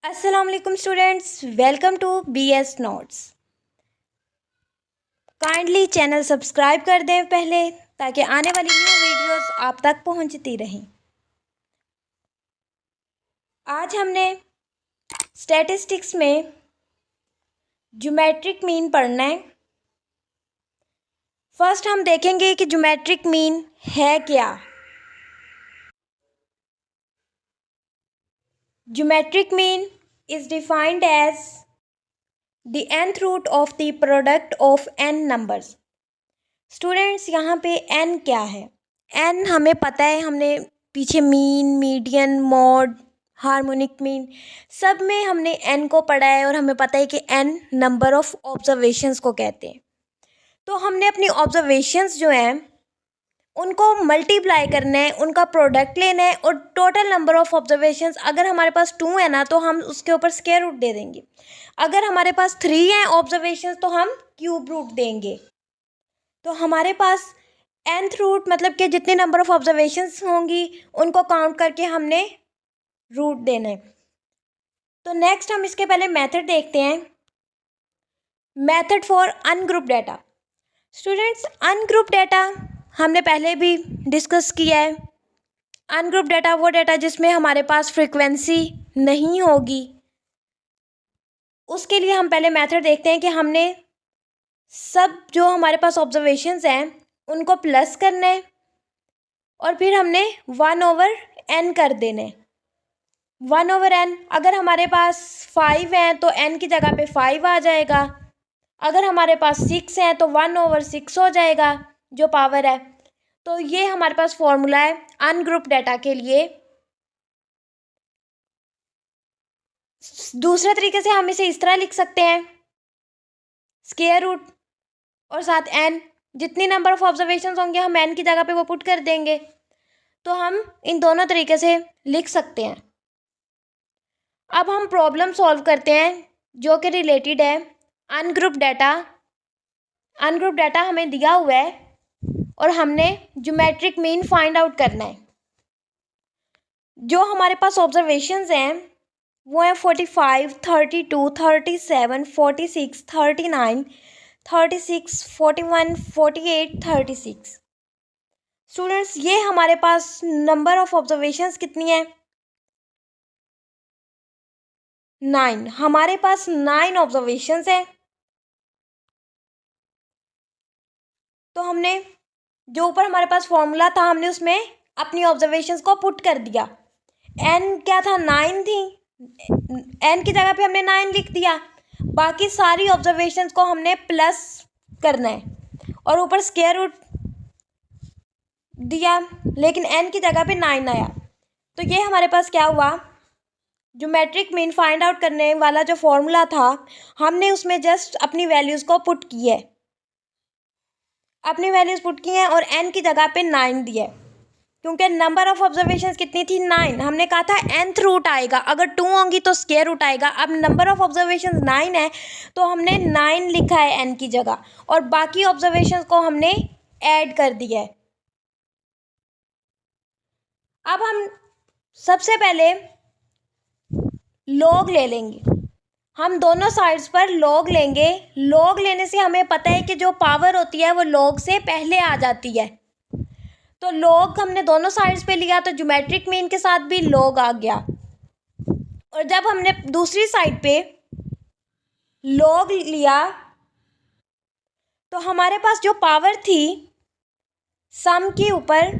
अस्सलाम वालेकुम students, welcome to BS notes. Kindly channel subscribe कर दें पहले, ताकि आने वाली न्यू वीडियोस आप तक पहुंचती रहें। आज हमने स्टैटिस्टिक्स में ज्योमेट्रिक मीन पढ़ना है। फर्स्ट हम देखेंगे कि ज्योमेट्रिक मीन है क्या। Geometric mean is defined as the nth root of the product of n numbers। Students यहाँ पे n क्या है? n हमें पता है, हमने पीछे mean, median, mod, harmonic mean सब में हमने n को पढ़ा है और हमें पता है कि n नंबर ऑफ ऑब्जर्वेशंस को कहते हैं। तो हमने अपनी ऑब्जर्वेशंस जो हैं उनको मल्टीप्लाई करना है, उनका प्रोडक्ट लेना है और टोटल नंबर ऑफ ऑब्जर्वेशंस अगर हमारे पास 2 है ना तो हम उसके ऊपर स्क्वायर रूट दे देंगे। अगर हमारे पास 3 है ऑब्जर्वेशंस तो हम क्यूब रूट देंगे। तो हमारे पास nth रूट मतलब कि जितने नंबर ऑफ ऑब्जर्वेशंस होंगी उनको काउंट करके हमने रूट देना है। तो नेक्स्ट हम इसके पहले मेथड देखते हैं, method for ungroup data. Students ungroup data हमने पहले भी डिस्कस किया है। अनग्रुप डाटा वो डाटा जिसमें हमारे पास फ्रीक्वेंसी नहीं होगी। उसके लिए हम पहले मेथड देखते हैं कि हमने सब जो हमारे पास ऑब्जर्वेशंस हैं उनको प्लस करना है और फिर हमने 1/n कर देने। 1/n अगर हमारे पास 5 हैं तो n की जगह पे 5 आ जाएगा। अगर हमारे पास 6 हैं तो 1/6 हो जाएगा जो पावर है। तो ये हमारे पास फॉर्मूला है अनग्रुप डाटा के लिए। दूसरे तरीके से हम इसे इस तरह लिख सकते हैं, स्क्वायर रूट और साथ n, जितनी नंबर ऑफ ऑब्जर्वेशंस होंगे हम n की जगह पे वो पुट कर देंगे। तो हम इन दोनों तरीके से लिख सकते हैं। अब हम प्रॉब्लम सॉल्व करते हैं जो कि रिलेटेड है अनग्रुप डाटा। अनग्रुप डाटा हमें दिया हुआ है और हमने ज्योमेट्रिक मीन फाइंड आउट करना है। जो हमारे पास ऑब्जर्वेशंस हैं वो हैं 45, 32, 37, 46, 39, 36, 41, 48, 36। स्टूडेंट्स ये हमारे पास नंबर ऑफ ऑब्जर्वेशंस कितनी है? 9। हमारे पास 9 ऑब्जर्वेशंस है। तो हमने जो ऊपर हमारे पास फॉर्मूला था हमने उसमें अपनी ऑब्जर्वेशंस को पुट कर दिया। n क्या था? 9 थी। n की जगह पे हमने 9 लिख दिया। बाकी सारी ऑब्जर्वेशंस को हमने प्लस करना है और ऊपर स्क्वायर रूट दिया, लेकिन n की जगह पे 9 आया। तो ये हमारे पास क्या हुआ? ज्योमेट्रिक मीन फाइंड आउट करने वाला जो फॉर्मूला था हमने उसमें जस्ट अपनी वैल्यूज़ को पुट किया है, अपनी वैल्यूज़ पुट की हैं और n की जगह पे 9 दिया है। क्योंकि नंबर ऑफ ऑब्जर्वेशंस कितनी थी? 9। हमने कहा था nth रूट आएगा, अगर 2 होंगी तो स्क्वायर रूट आएगा। अब नंबर ऑफ ऑब्जर्वेशंस 9 है तो हमने 9 लिखा है n की जगह और बाकी ऑब्जर्वेशंस को हमने ऐड कर दिया है। अब हम सबसे पहले लॉग ले लेंगे। हम दोनों साइड्स पर लॉग लेंगे। लॉग लेने से हमें पता है कि जो पावर होती है वो लॉग से पहले आ जाती है। तो लॉग हमने दोनों साइड्स पे लिया तो ज्योमेट्रिक मीन के साथ भी लॉग आ गया। और जब हमने दूसरी साइड पे लॉग लिया तो हमारे पास जो पावर थी सम के ऊपर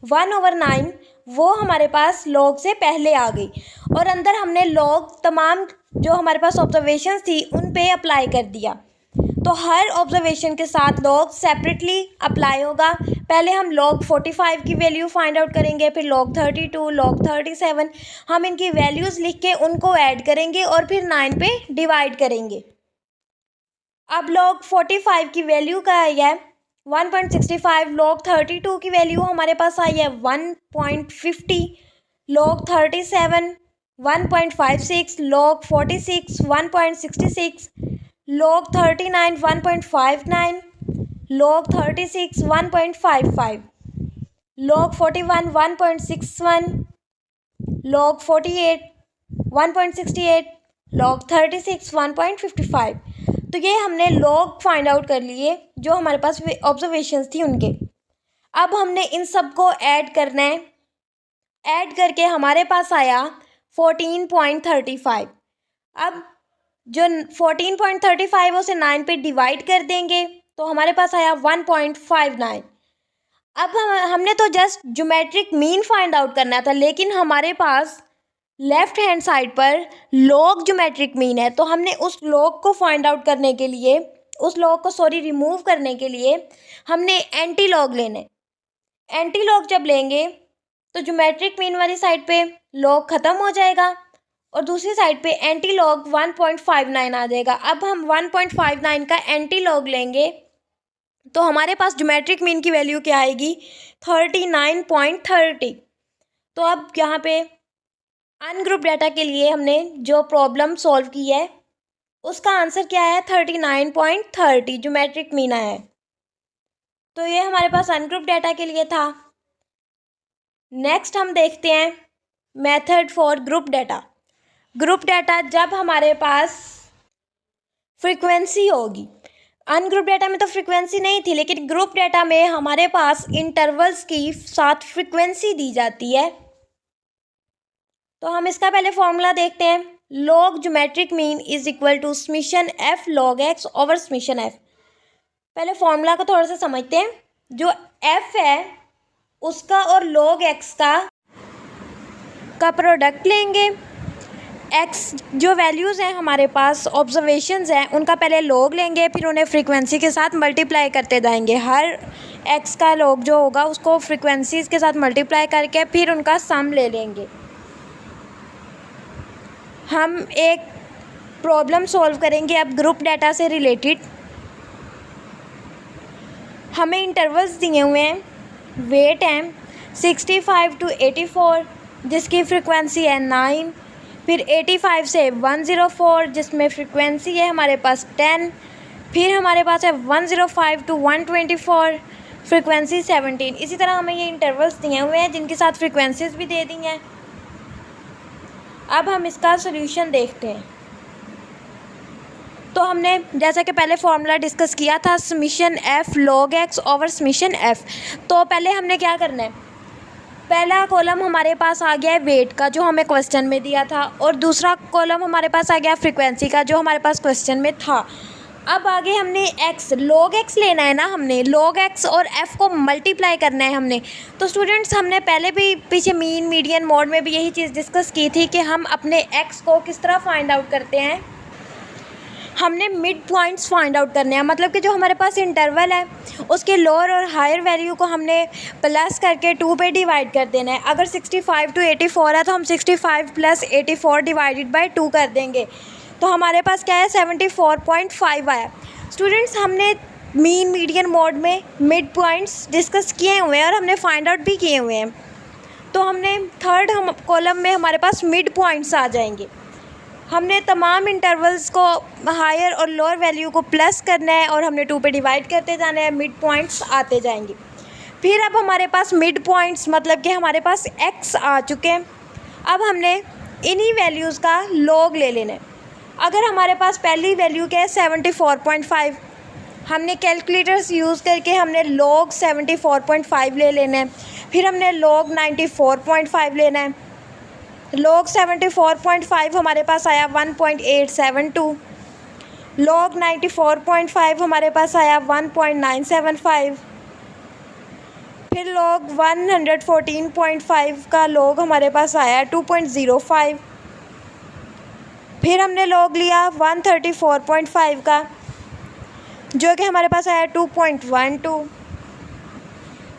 1/9 वो हमारे पास लॉग से पहले आ गई और अंदर हमने लॉग तमाम जो हमारे पास ऑब्जर्वेशंस थी उन पे अप्लाई कर दिया। तो हर ऑब्जर्वेशन के साथ लॉग सेपरेटली अप्लाई होगा। पहले हम लॉग 45 की वैल्यू फाइंड आउट करेंगे, फिर लॉग 32, लॉग 37, हम इनकी वैल्यूज़ लिख के उनको ऐड करेंगे और फिर 9 पे डिवाइड करेंगे। अब लॉग 45 की वैल्यू का आई है 1.65, लॉग 32 की वैल्यू हमारे पास आई है 1.50, log 37 1.56, log 46 1.66, log 39 1.59, log 36 1.55, log 41 1.61, log 48 1.68 log 36 1.55। तो ये हमने log फाइंड आउट कर लिए जो हमारे पास ऑब्जर्वेशंस थी उनके। अब हमने इन सब को ऐड करना है, ऐड करके हमारे पास आया 14.35। अब जो 14.35 उसे 9 पे डिवाइड कर देंगे तो हमारे पास आया 1.59। अब हमने तो just geometric mean find out करना था, लेकिन हमारे पास लेफ्ट हैंड साइड पर लॉग ज्योमेट्रिक मीन है, तो हमने उस लॉग को फाइंड आउट करने के लिए, उस लॉग को रिमूव करने के लिए हमने एंटी लॉग लेने। एंटी लॉग जब लेंगे तो ज्योमेट्रिक मीन वाली साइड पे लॉग ख़त्म हो जाएगा और दूसरी साइड पे एंटी लॉग 1.59 आ जाएगा। अब हम 1.59 का एंटी लॉग लेंगे तो हमारे पास ज्योमेट्रिक मीन की वैल्यू क्या आएगी, 39.30। तो अब यहाँ पे अनग्रुप डाटा के लिए हमने जो प्रॉब्लम सॉल्व की है उसका आंसर क्या है, 39.30 ज्योमेट्रिक मीन आया है। तो ये हमारे पास अनग्रुप डाटा के लिए था। नेक्स्ट हम देखते हैं method for group data. Group data जब हमारे पास फ्रीक्वेंसी होगी, अनग्रुप डाटा में तो फ्रीक्वेंसी नहीं थी, लेकिन ग्रुप डाटा में हमारे पास इंटरवल्स की साथ फ्रीक्वेंसी दी जाती है। तो हम इसका पहले फॉर्मूला देखते हैं। Log geometric mean is equal to summation f log x over summation f. पहले फॉर्मूला को थोड़ा सा समझते हैं। जो एफ है उसका और लॉग एक्स का प्रोडक्ट लेंगे। एक्स जो वैल्यूज़ हैं हमारे पास, ऑब्जर्वेशंस हैं, उनका पहले लॉग लेंगे, फिर उन्हें फ्रीक्वेंसी के साथ मल्टीप्लाई करते जाएंगे। हर एक्स का लॉग जो होगा उसको फ्रीक्वेंसीज़ के साथ मल्टीप्लाई करके फिर उनका सम ले लेंगे। हम एक प्रॉब्लम सॉल्व करेंगे अब ग्रुप डाटा से रिलेटेड। हमें इंटरवल्स दिए हुए हैं, वेट हैं 65 to 84 जिसकी फ्रीक्वेंसी है 9, फिर 85 से 104 जिसमें फ्रीक्वेंसी है हमारे पास 10, फिर हमारे पास है 105 to 124 फ्रीक्वेंसी 17। इसी तरह हमें ये इंटरवल्स दिए हुए हैं जिनके साथ फ्रीक्वेंसीज भी दे दी हैं। अब हम इसका सोल्यूशन देखते हैं। तो हमने जैसा कि पहले फॉर्मूला डिस्कस किया था, summation f log x over summation F. तो पहले हमने क्या करना है, पहला कॉलम हमारे पास आ गया है वेट का जो हमें क्वेश्चन में दिया था, और दूसरा कॉलम हमारे पास आ गया फ्रीक्वेंसी का जो हमारे पास क्वेश्चन में था। अब आगे हमने एक्स लॉग एक्स लेना है ना, हमने लॉग एक्स और एफ़ को मल्टीप्लाई करना है हमने। तो स्टूडेंट्स हमने पहले भी पीछे मीन मीडियन मोड में भी यही चीज़ डिस्कस की थी कि हम अपने एक्स को किस तरह फाइंड आउट करते हैं। हमने मिड पॉइंट्स फाइंड आउट करने हैं, मतलब कि जो हमारे पास इंटरवल है उसके लोअर और हायर वैल्यू को हमने प्लस करके 2 पे डिवाइड कर देना है। अगर 65 to 84 है तो हम 65 + 84 डिवाइडेड बाय 2 कर देंगे, तो हमारे पास क्या है 74.5 आया। स्टूडेंट्स हमने मीन मीडियन मोड में मिड पॉइंट्स डिस्कस किए हुए हैं और हमने फाइंड आउट भी किए हुए हैं। तो हमने थर्ड कॉलम में हमारे पास मिड पॉइंट्स आ जाएंगे। हमने तमाम इंटरवल्स को हायर और लोअर वैल्यू को प्लस करना है और हमने 2 पे डिवाइड करते जाना है, मिड पॉइंट्स आते जाएंगे। फिर अब हमारे पास मिड पॉइंट्स मतलब कि हमारे पास एक्स आ चुके हैं। अब हमने इन्हीं वैल्यूज़ का लॉग ले लेना है। अगर हमारे पास पहली वैल्यू क्या है 74.5, हमने कैलकुलेटर्स यूज़ करके हमने लॉग 74.5 ले लेना है। फिर हमने लॉग 94.5 लेना है। लॉग 74.5 हमारे पास आया 1.872, लॉग 94.5 हमारे पास आया 1.975, फिर लॉग 114.5 का लॉग हमारे पास आया 2.05, फिर हमने लॉग लिया 134.5 का जो कि हमारे पास आया 2.12,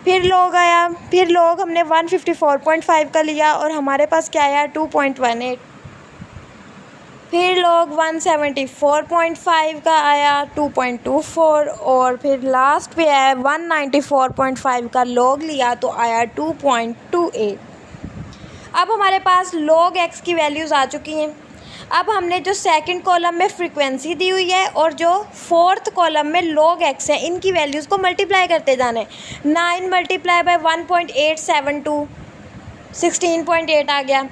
फिर लॉग हमने 154.5 का लिया और हमारे पास क्या आया 2.18, फिर लॉग 174.5 का आया 2.24 और फिर लास्ट पे आया 194.5 का लॉग लिया तो आया 2.28। अब हमारे पास लॉग एक्स की वैल्यूज़ आ चुकी हैं। अब हमने जो सेकंड कॉलम में फ्रीक्वेंसी दी हुई है और जो फोर्थ कॉलम में लॉग एक्स है इनकी वैल्यूज़ को मल्टीप्लाई करते जाना है। 9 × 1.872 16.8 आ गया।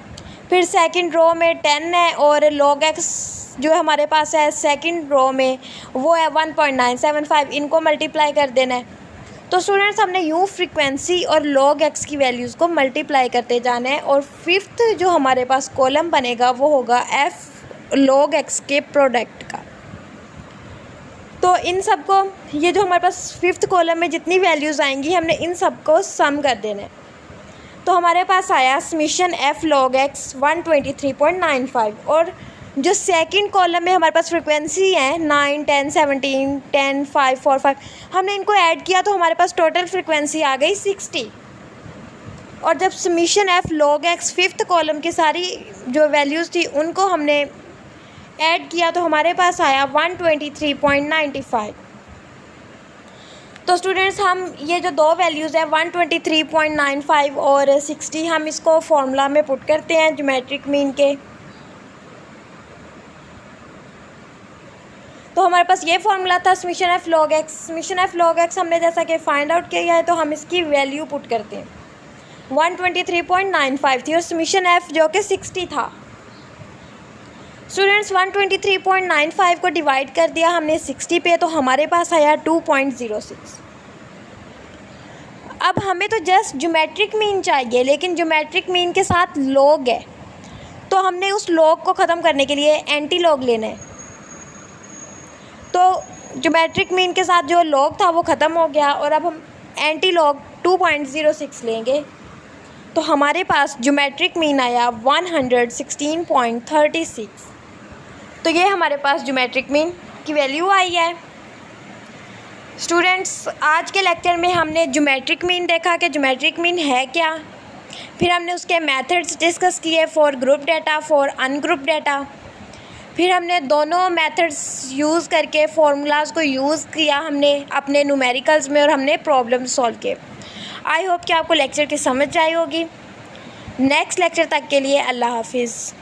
फिर सेकंड रो में 10 है और लॉग एक्स जो हमारे पास है सेकंड रो में वो है 1.975, इनको मल्टीप्लाई कर देना है। तो स्टूडेंट्स हमने यूँ फ्रीक्वेंसी और लॉग एक्स की वैल्यूज़ को मल्टीप्लाई करते जाना है और फिफ्थ जो हमारे पास कॉलम बनेगा वो होगा एफ लॉग एक्स के प्रोडक्ट का। तो इन सब को, ये जो हमारे पास फिफ्थ कॉलम में जितनी वैल्यूज़ आएंगी हमने इन सब को सम कर देना है। तो हमारे पास आया समीशन एफ लॉग एक्स 123.95 और जो सेकंड कॉलम में हमारे पास फ्रीक्वेंसी है 9, 10, 17, 10, 5, 4, 5, हमने इनको ऐड किया तो हमारे पास टोटल फ्रीक्वेंसी आ गई 60। और जब summation F log x fifth column की सारी जो वैल्यूज़ थी उनको हमने ऐड किया तो हमारे पास आया 123.95। तो स्टूडेंट्स हम ये जो दो वैल्यूज़ है 123.95 और 60 हम इसको फॉर्मूला में पुट करते हैं ज्योमेट्रिक मीन के। तो हमारे पास ये फॉर्मूला था summation F log x. Summation F log x हमने जैसा कि फाइंड आउट किया है तो हम इसकी वैल्यू पुट करते हैं। 123.95 थी और समीशन एफ जो कि 60 था। स्टूडेंट्स 123.95 को डिवाइड कर दिया हमने 60 पे तो हमारे पास आया 2.06। अब हमें तो जस्ट ज्योमेट्रिक मीन चाहिए, लेकिन ज्योमेट्रिक मीन के साथ लॉग है तो हमने उस लॉग को ख़त्म करने के लिए एंटी लॉग लेना है। तो ज्योमेट्रिक मीन के साथ जो लॉग था वो ख़त्म हो गया और अब हम एंटी लॉग 2.06 लेंगे तो हमारे पास ज्योमेट्रिक मीन आया 116.36। तो ये हमारे पास ज्योमेट्रिक मीन की वैल्यू आई है। स्टूडेंट्स आज के लेक्चर में हमने ज्योमेट्रिक मीन देखा कि ज्योमेट्रिक मीन है क्या, फिर हमने उसके मेथड्स डिस्कस किए for group data, for ungroup data, फिर हमने दोनों मेथड्स यूज़ करके फार्मूलाज को यूज़ किया हमने अपने न्यूमेरिकल्स में और हमने प्रॉब्लम सॉल्व किए। आई होप कि आपको लेक्चर की समझ आई होगी। नेक्स्ट लेक्चर तक के लिए अल्लाह हाफिज़।